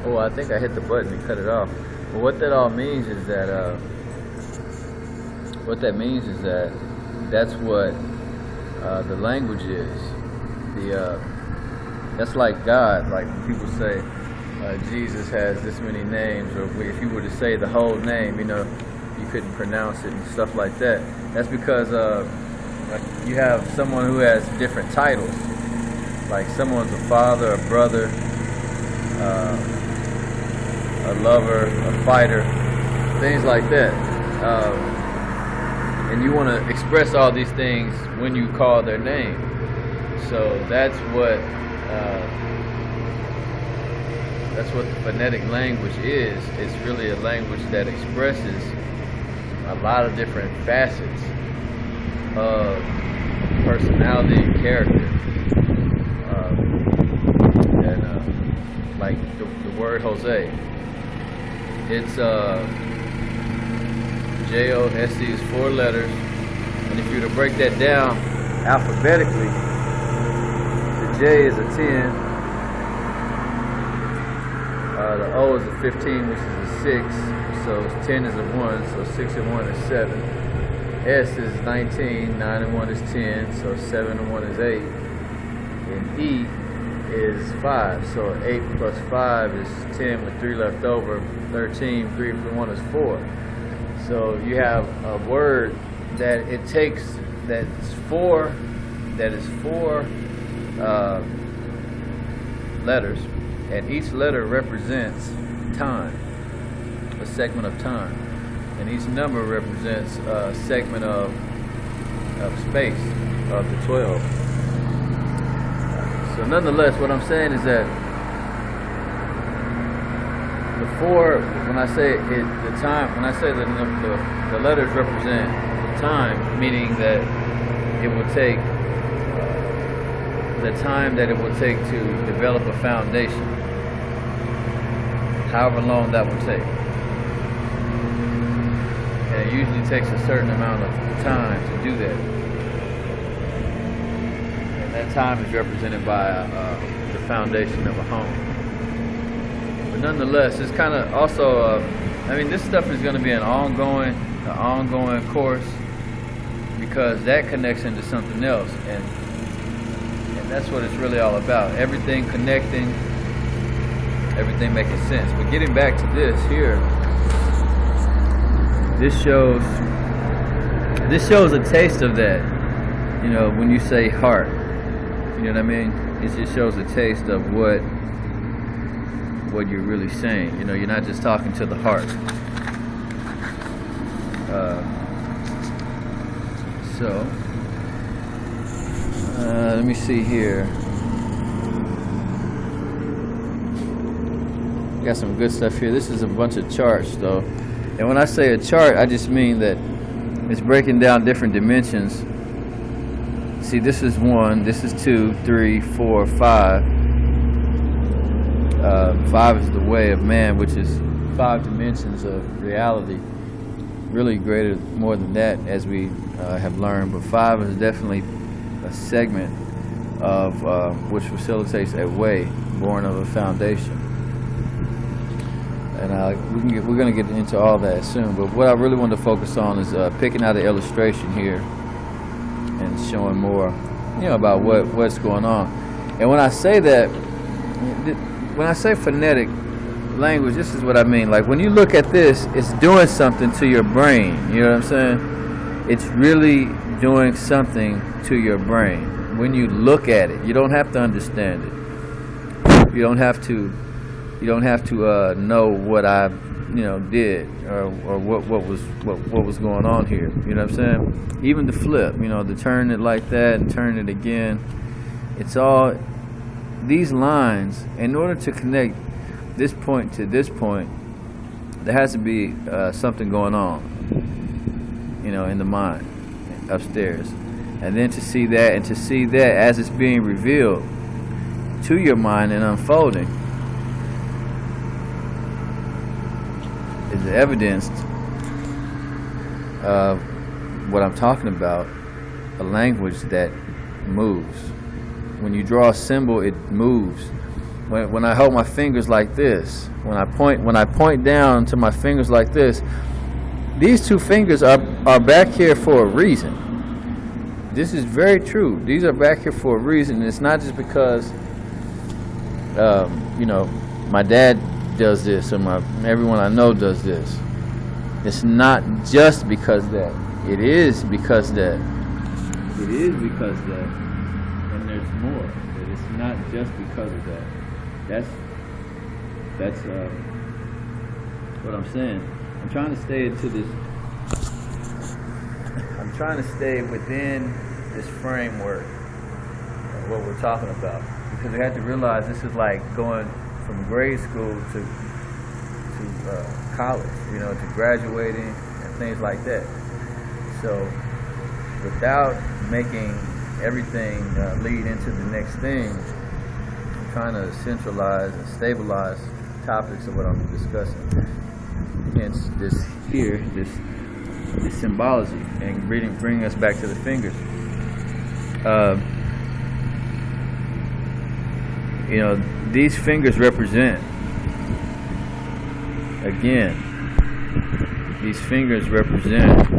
Oh, I think I hit the button and cut it off. But what that all means is that that's what the language is. That's like God. Like people say, Jesus has this many names, or if you were to say the whole name, you couldn't pronounce it and stuff like that. That's because like you have someone who has different titles. Like someone's a father, a brother, a lover, a fighter, things like that. And you want to express all these things when you call their name. So that's what the phonetic language is. It's really a language that expresses a lot of different facets of personality and character. Like the word Jose, it's J-O-S-E is 4 letters, and if you were to break that down alphabetically, the J is a 10, the O is a 15, which is a 6, so 10 is a 1, so 6 and 1 is 7. S is 19, 9 and 1 is 10, so 7 and 1 is 8, and E is 5, so 8 plus 5 is 10 with 3 left over, 13, 3 plus 1 is 4. So you have a word that it takes that is four letters, and each letter represents time, a segment of time, and each number represents a segment of space of the 12. So nonetheless, what I'm saying is that the 4, when I say it, the time, when I say that the letters represent time, meaning that it will take the time that it will take to develop a foundation, however long that will take. And it usually takes a certain amount of time to do that. That time is represented by the foundation of a home. But nonetheless, it's kind of also, this stuff is going to be an ongoing course, because that connects into something else, and that's what it's really all about. Everything connecting, everything making sense. But getting back to this here, this shows a taste of that. When you say heart. You know what I mean? It just shows a taste of what you're really saying. You're not just talking to the heart. Let me see here. Got some good stuff here. This is a bunch of charts, though. And when I say a chart, I just mean that it's breaking down different dimensions. See, this is 1, this is 2, 3, 4, 5. 5 is the way of man, which is 5 dimensions of reality. Really greater, more than that, as we have learned. But 5 is definitely a segment of which facilitates a way born of a foundation. And we're going to get into all that soon. But what I really want to focus on is picking out an illustration here and showing more, about what's going on. And when I say that, when I say phonetic language, this is what I mean. Like when you look at this, it's doing something to your brain. You know what I'm saying? It's really doing something to your brain when you look at it. You don't have to understand it. You don't have to know what I did or what was going on here. You know what I'm saying? Even the flip, to turn it like that and turn it again. It's all these lines. In order to connect this point to this point, there has to be something going on, in the mind upstairs. And then to see that as it's being revealed to your mind and unfolding is evidenced of what I'm talking about, a language that moves. When you draw a symbol, it moves. when I hold my fingers like this, when I point down to my fingers like this, these two fingers are back here for a reason. This is very true. These are back here for a reason. It's not just because my dad does this, or everyone I know does this. It's not just because that. It is because that. It is because that. And there's more. But it's not just because of that. That's what I'm saying. I'm trying to stay into this. I'm trying to stay within this framework of what we're talking about, because we have to realize this is like going from grade school to college, to graduating and things like that. So without making everything lead into the next thing, I'm trying to centralize and stabilize topics of what I'm discussing. Hence this symbology, and bringing us back to the fingers. These fingers represent, again, these fingers represent